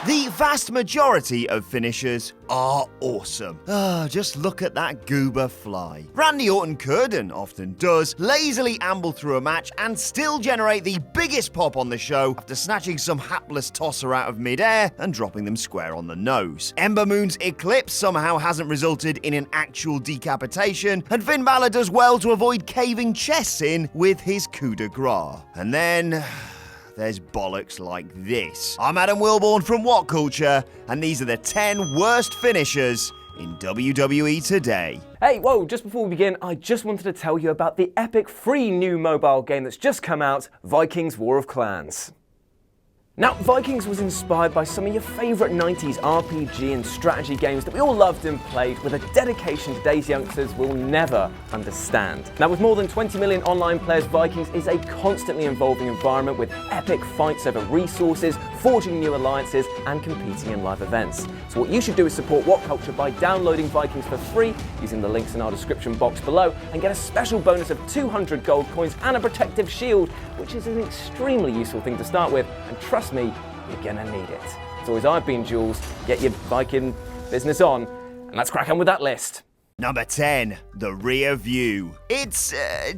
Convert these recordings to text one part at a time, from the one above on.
The vast majority of finishers are awesome. Just look at that goober fly. Randy Orton could, and often does, lazily amble through a match and still generate the biggest pop on the show after snatching some hapless tosser out of midair and dropping them square on the nose. Ember Moon's Eclipse somehow hasn't resulted in an actual decapitation, and Finn Balor does well to avoid caving chests in with his coup de grace. And then there's bollocks like this. I'm Adam Wilborn from WhatCulture, and these are the 10 worst finishers in WWE today. Hey, whoa, just before we begin, I just wanted to tell you about the epic free new mobile game that's just come out, Vikings War of Clans. Now, Vikings was inspired by some of your favourite 90s RPG and strategy games that we all loved and played with a dedication today's youngsters will never understand. Now, with more than 20 million online players, Vikings is a constantly evolving environment with epic fights over resources, forging new alliances, and competing in live events. So what you should do is support WhatCulture by downloading Vikings for free using the links in our description box below and get a special bonus of 200 gold coins and a protective shield, which is an extremely useful thing to start with, and trust me, you're gonna need it. As always, I've been Jules. Get your Viking business on, and let's crack on with that list. Number 10, the rear view. It's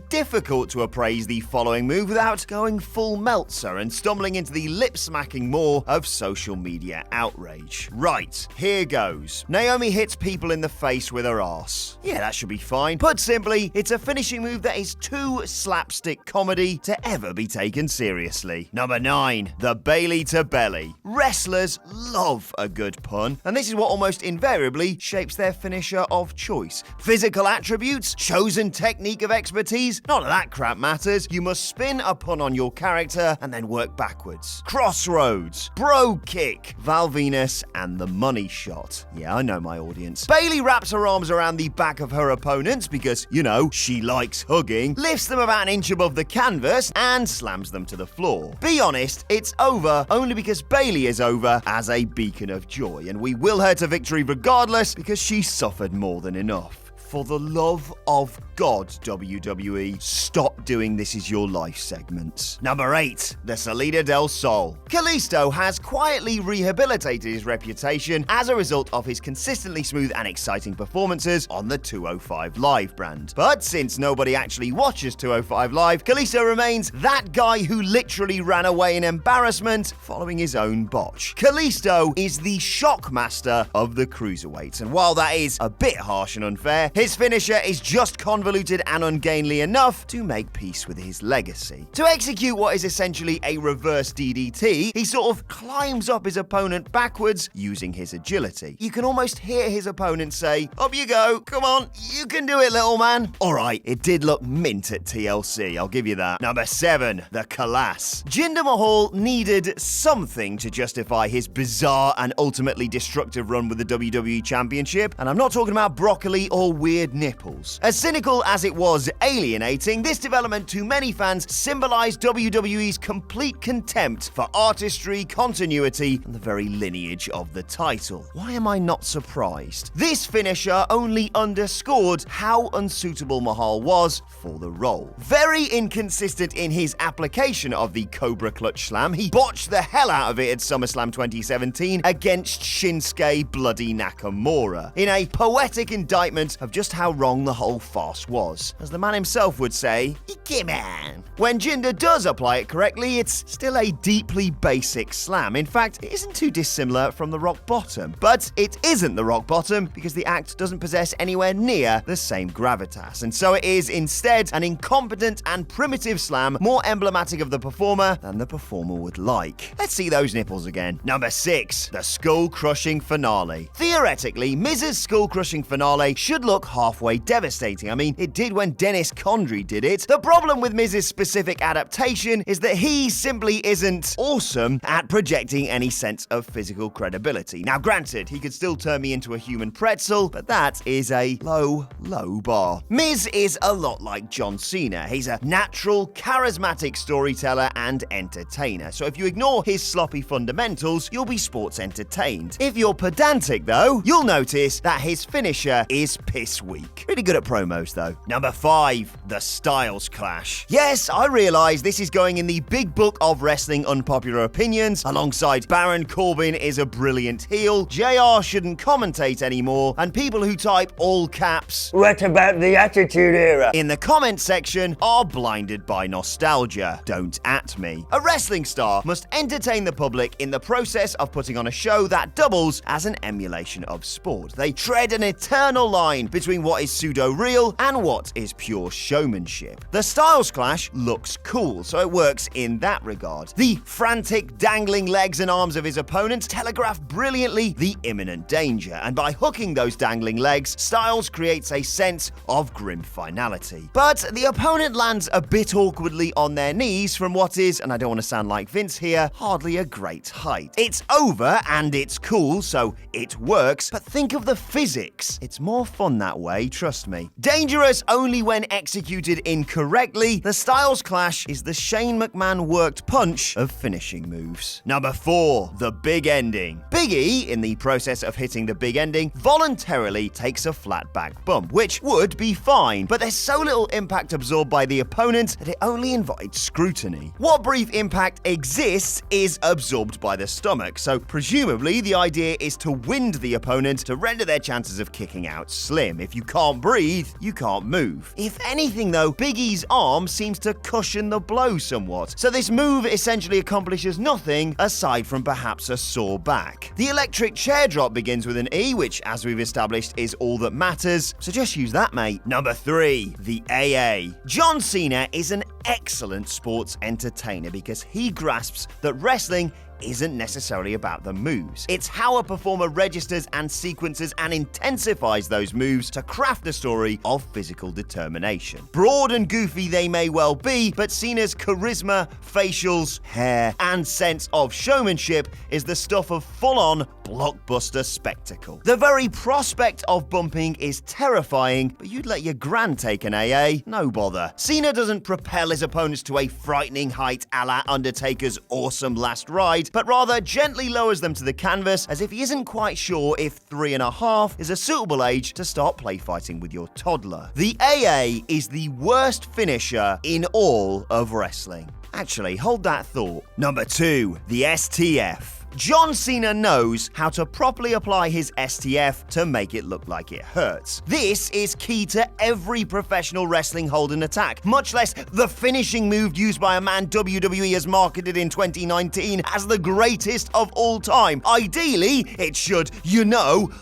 difficult to appraise the following move without going full Meltzer and stumbling into the lip-smacking maw of social media outrage. Right, here goes. Naomi hits people in the face with her arse. Yeah, that should be fine. Put simply, it's a finishing move that is too slapstick comedy to ever be taken seriously. Number 9, the Bayley-to-Belly. Wrestlers love a good pun, and this is what almost invariably shapes their finisher of choice. Physical attributes, chosen technique of expertise, none of that crap matters. You must spin a pun on your character and then work backwards. Crossroads, bro kick, Val Venus, and the money shot. Yeah, I know my audience. Bayley wraps her arms around the back of her opponents because, you know, she likes hugging, lifts them about an inch above the canvas, and slams them to the floor. Be honest, it's over only because Bayley is over as a beacon of joy, and we will her to victory regardless because she suffered more than enough. For the love of God, WWE, stop doing This Is Your Life segments. Number 8, the Salida del Sol. Kalisto has quietly rehabilitated his reputation as a result of his consistently smooth and exciting performances on the 205 Live brand. But since nobody actually watches 205 Live, Kalisto remains that guy who literally ran away in embarrassment following his own botch. Kalisto is the shockmaster of the cruiserweights, and while that is a bit harsh and unfair, his finisher is just convoluted and ungainly enough to make peace with his legacy. To execute what is essentially a reverse DDT, he sort of climbs up his opponent backwards using his agility. You can almost hear his opponent say, "Up you go, come on, you can do it, little man." Alright, it did look mint at TLC, I'll give you that. Number 7, the KHALLAS. Jinder Mahal needed something to justify his bizarre and ultimately destructive run with the WWE Championship, and I'm not talking about broccoli or weird nipples. As cynical as it was alienating, this development to many fans symbolized WWE's complete contempt for artistry, continuity, and the very lineage of the title. Why am I not surprised? This finisher only underscored how unsuitable Mahal was for the role. Very inconsistent in his application of the Cobra Clutch Slam, he botched the hell out of it at SummerSlam 2017 against Shinsuke Bloody Nakamura, in a poetic indictment of just how wrong the whole farce was. As the man himself would say, "Come on." When Jinder does apply it correctly, it's still a deeply basic slam. In fact, it isn't too dissimilar from the rock bottom. But it isn't the rock bottom because the act doesn't possess anywhere near the same gravitas, and so it is instead an incompetent and primitive slam, more emblematic of the performer than the performer would like. Let's see those nipples again. Number 6, the skull-crushing finale. Theoretically, Miz's skull-crushing finale should look halfway devastating. I mean, it did when Dennis Condrey did it. The problem with Miz's specific adaptation is that he simply isn't awesome at projecting any sense of physical credibility. Now, granted, he could still turn me into a human pretzel, but that is a low, low bar. Miz is a lot like John Cena. He's a natural, charismatic storyteller and entertainer. So if you ignore his sloppy fundamentals, you'll be sports entertained. If you're pedantic, though, you'll notice that his finisher is piss this week. Really good at promos, though. Number 5, the Styles Clash. Yes, I realize this is going in the big book of wrestling unpopular opinions, alongside Baron Corbin is a brilliant heel, JR shouldn't commentate anymore, and people who type all caps, "What about the Attitude Era?" in the comment section are blinded by nostalgia. Don't at me. A wrestling star must entertain the public in the process of putting on a show that doubles as an emulation of sport. They tread an eternal line between what is pseudo-real and what is pure showmanship. The Styles Clash looks cool, so it works in that regard. The frantic dangling legs and arms of his opponent telegraph brilliantly the imminent danger, and by hooking those dangling legs, Styles creates a sense of grim finality. But the opponent lands a bit awkwardly on their knees from what is, and I don't want to sound like Vince here, hardly a great height. It's over and it's cool, so it works, but think of the physics. It's more fun that way, trust me. Dangerous only when executed incorrectly, the Styles Clash is the Shane McMahon worked punch of finishing moves. Number 4, the big ending. Big E, in the process of hitting the big ending, voluntarily takes a flat back bump, which would be fine, but there's so little impact absorbed by the opponent that it only invites scrutiny. What brief impact exists is absorbed by the stomach, so presumably the idea is to wind the opponent to render their chances of kicking out slim. If you can't breathe, you can't move. If anything though, Big E's arm seems to cushion the blow somewhat, so this move essentially accomplishes nothing aside from perhaps a sore back. The electric chair drop begins with an E, which as we've established is all that matters, so just use that, mate. Number 3, the AA. John Cena is an excellent sports entertainer because he grasps that wrestling isn't necessarily about the moves. It's how a performer registers and sequences and intensifies those moves to craft a story of physical determination. Broad and goofy they may well be, but Cena's charisma, facials, hair, and sense of showmanship is the stuff of full-on blockbuster spectacle. The very prospect of bumping is terrifying, but you'd let your gran take an AA? No bother. Cena doesn't propel his opponents to a frightening height a la Undertaker's awesome last ride, but rather gently lowers them to the canvas as if he isn't quite sure if 3.5 is a suitable age to start play fighting with your toddler. The AA is the worst finisher in all of wrestling. Actually, hold that thought. Number 2, the STF. John Cena knows how to properly apply his STF to make it look like it hurts. This is key to every professional wrestling hold and attack, much less the finishing move used by a man WWE has marketed in 2019 as the greatest of all time. Ideally, it should,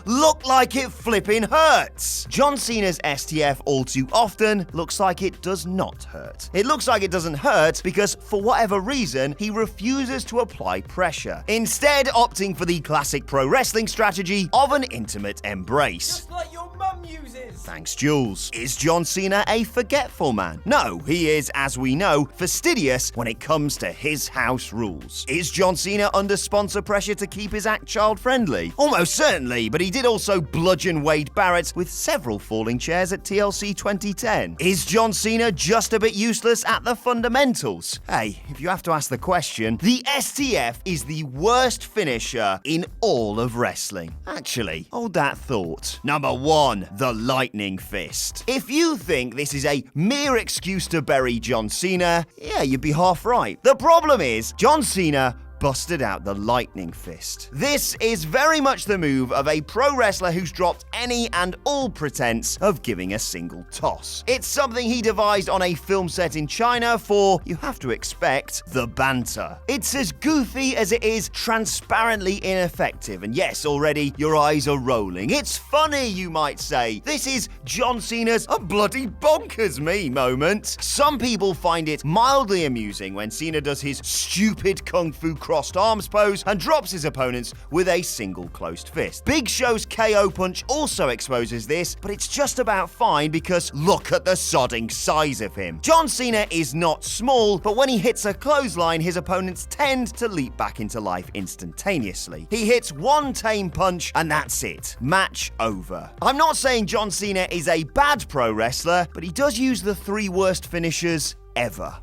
look like it flipping hurts. John Cena's STF all too often looks like it does not hurt. It looks like it doesn't hurt because, for whatever reason, he refuses to apply pressure, instead opting for the classic pro wrestling strategy of an intimate embrace. Just like your mum uses. Thanks, Jules. Is John Cena a forgetful man? No, he is, as we know, fastidious when it comes to his house rules. Is John Cena under sponsor pressure to keep his act child-friendly? Almost certainly, but he did also bludgeon Wade Barrett with several falling chairs at TLC 2010. Is John Cena just a bit useless at the fundamentals? Hey, if you have to ask the question, the STF is the worst finisher in all of wrestling. Actually, hold that thought. Number 1, the Lightning Fist. If you think this is a mere excuse to bury John Cena, yeah, you'd be half right. The problem is, John Cena busted out the Lightning Fist. This is very much the move of a pro wrestler who's dropped any and all pretense of giving a single toss. It's something he devised on a film set in China for, you have to expect, the banter. It's as goofy as it is transparently ineffective, and yes, already your eyes are rolling. It's funny, you might say. This is John Cena's a bloody bonkers me moment. Some people find it mildly amusing when Cena does his stupid kung fu crossed arms pose and drops his opponents with a single closed fist. Big Show's KO punch also exposes this, but it's just about fine because look at the sodding size of him. John Cena is not small, but when he hits a clothesline, his opponents tend to leap back into life instantaneously. He hits one tame punch and that's it. Match over. I'm not saying John Cena is a bad pro wrestler, but he does use the 3 worst finishers ever.